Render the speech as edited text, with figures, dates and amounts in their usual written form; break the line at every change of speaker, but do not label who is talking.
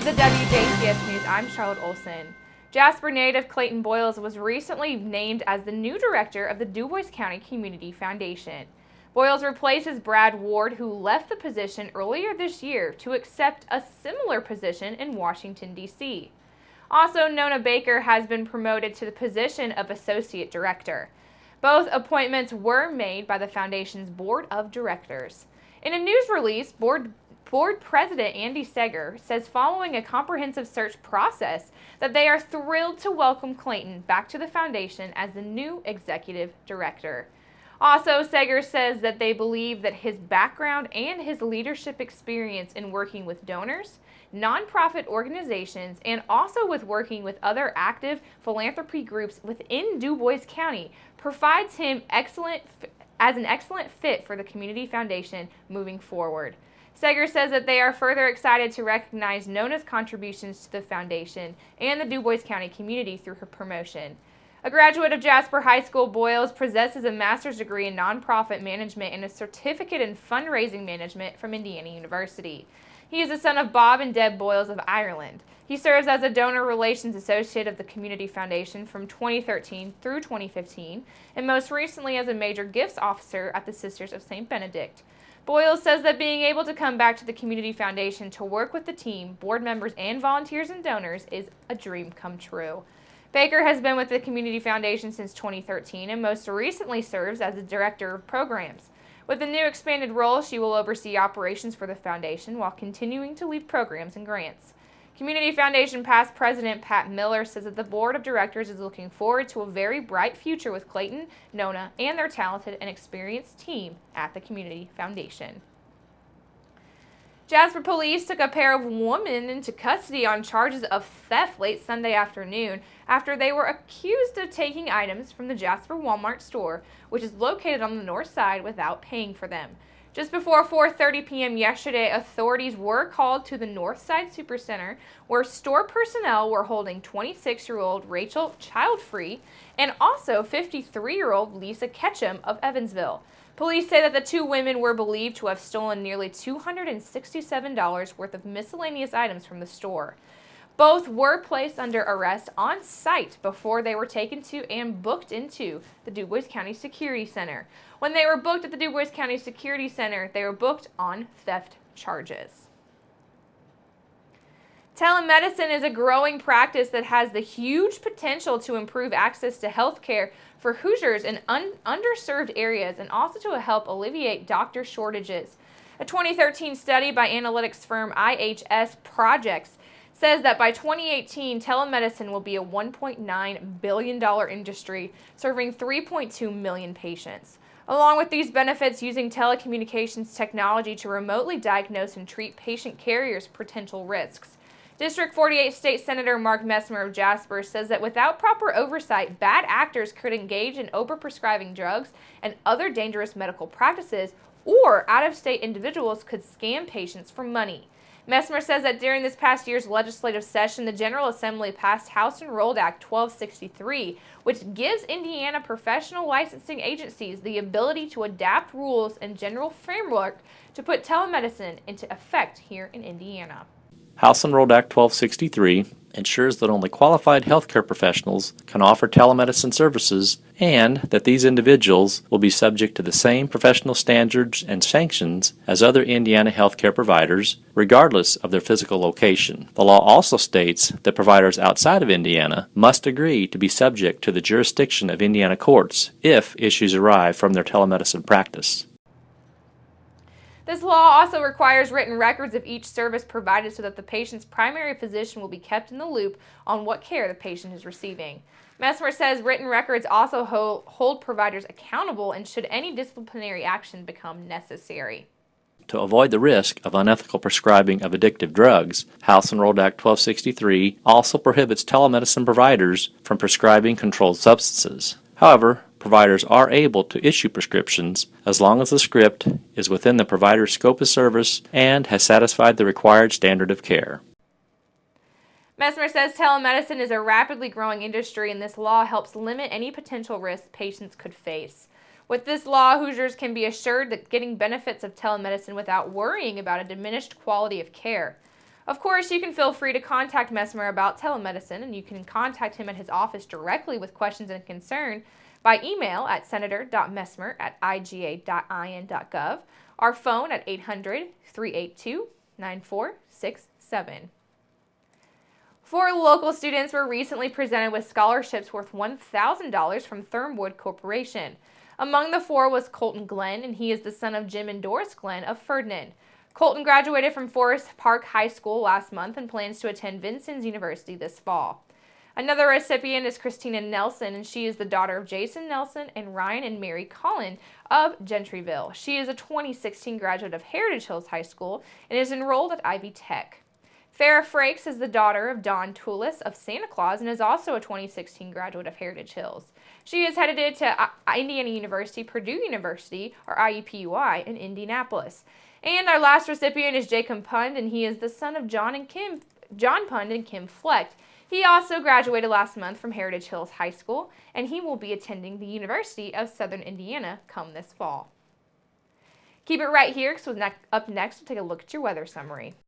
the WJTS News, I'm Charlotte Olson. Jasper native Clayton Boyles was recently named as the new director of the DuBois County Community Foundation. Boyles replaces Brad Ward, who left the position earlier this year to accept a similar position in Washington, D.C. Also, Nona Baker has been promoted to the position of associate director. Both appointments were made by the foundation's board of directors. In a news release, Board President Andy Seger says following a comprehensive search process that they are thrilled to welcome Clayton back to the foundation as the new executive director. Also, Seger says that they believe that his background and his leadership experience in working with donors, nonprofit organizations, and also with working with other active philanthropy groups within DuBois County provides him as an excellent fit for the Community Foundation moving forward. Seger says that they are further excited to recognize Nona's contributions to the foundation and the DuBois County community through her promotion. A graduate of Jasper High School, Boyles possesses a master's degree in nonprofit management and a certificate in fundraising management from Indiana University. He is the son of Bob and Deb Boyles of Ireland. He serves as a donor relations associate of the Community Foundation from 2013 through 2015, and most recently as a major gifts officer at the Sisters of St. Benedict. Boyles says that being able to come back to the Community Foundation to work with the team, board members, and volunteers and donors is a dream come true. Baker has been with the Community Foundation since 2013 and most recently serves as the Director of Programs. With the new expanded role, she will oversee operations for the foundation while continuing to lead programs and grants. Community Foundation past president Pat Miller says that the board of directors is looking forward to a very bright future with Clayton, Nona, and their talented and experienced team at the Community Foundation. Jasper police took a pair of women into custody on charges of theft late Sunday afternoon after they were accused of taking items from the Jasper Walmart store, which is located on the north side, without paying for them. Just before 4:30 p.m. yesterday, authorities were called to the Northside Supercenter, where store personnel were holding 26-year-old Rachel Childfree and also 53-year-old Lisa Ketchum of Evansville. Police say that the two women were believed to have stolen nearly $267 worth of miscellaneous items from the store. Both were placed under arrest on site before they were taken to and booked into the DuBois County Security Center. When they were booked at the DuBois County Security Center, they were booked on theft charges. Telemedicine is a growing practice that has the huge potential to improve access to health care for Hoosiers in underserved areas and also to help alleviate doctor shortages. A 2013 study by analytics firm IHS Projects says that by 2018, telemedicine will be a $1.9 billion industry, serving 3.2 million patients. Along with these benefits, using telecommunications technology to remotely diagnose and treat patient carriers' potential risks. District 48 State Senator Mark Mesmer of Jasper says that without proper oversight, bad actors could engage in overprescribing drugs and other dangerous medical practices, or out-of-state individuals could scam patients for money. Mesmer says that during this past year's legislative session, the General Assembly passed House Enrolled Act 1263, which gives Indiana professional licensing agencies the ability to adapt rules and general framework to put telemedicine into effect here in Indiana.
House Enrolled Act 1263 ensures that only qualified healthcare professionals can offer telemedicine services and that these individuals will be subject to the same professional standards and sanctions as other Indiana healthcare providers, regardless of their physical location. The law also states that providers outside of Indiana must agree to be subject to the jurisdiction of Indiana courts if issues arise from their telemedicine practice.
This law also requires written records of each service provided so that the patient's primary physician will be kept in the loop on what care the patient is receiving. Mesmer says written records also hold providers accountable and should any disciplinary action become necessary.
To avoid the risk of unethical prescribing of addictive drugs, House Enrolled Act 1263 also prohibits telemedicine providers from prescribing controlled substances. However, providers are able to issue prescriptions as long as the script is within the provider's scope of service and has satisfied the required standard of care.
Mesmer says telemedicine is a rapidly growing industry and this law helps limit any potential risks patients could face. With this law, Hoosiers can be assured that getting benefits of telemedicine without worrying about a diminished quality of care. Of course, you can feel free to contact Mesmer about telemedicine, and you can contact him at his office directly with questions and concern by email at senator.mesmer@iga.in.gov, our phone at 800-382-9467. 4 local students were recently presented with scholarships worth $1,000 from Thermwood Corporation. Among the 4 was Colton Glenn, and he is the son of Jim and Doris Glenn of Ferdinand. Colton graduated from Forest Park High School last month and plans to attend Vincennes University this fall. Another recipient is Christina Nelson, and she is the daughter of Jason Nelson and Ryan and Mary Collin of Gentryville. She is a 2016 graduate of Heritage Hills High School and is enrolled at Ivy Tech. Farrah Frakes is the daughter of Don Toulis of Santa Claus and is also a 2016 graduate of Heritage Hills. She is headed to Indiana University, Purdue University, or IUPUI, in Indianapolis. And our last recipient is Jacob Pund, and he is the son of John Pund and Kim Fleck. He also graduated last month from Heritage Hills High School, and he will be attending the University of Southern Indiana come this fall. Keep it right here, because up next we'll take a look at your weather summary.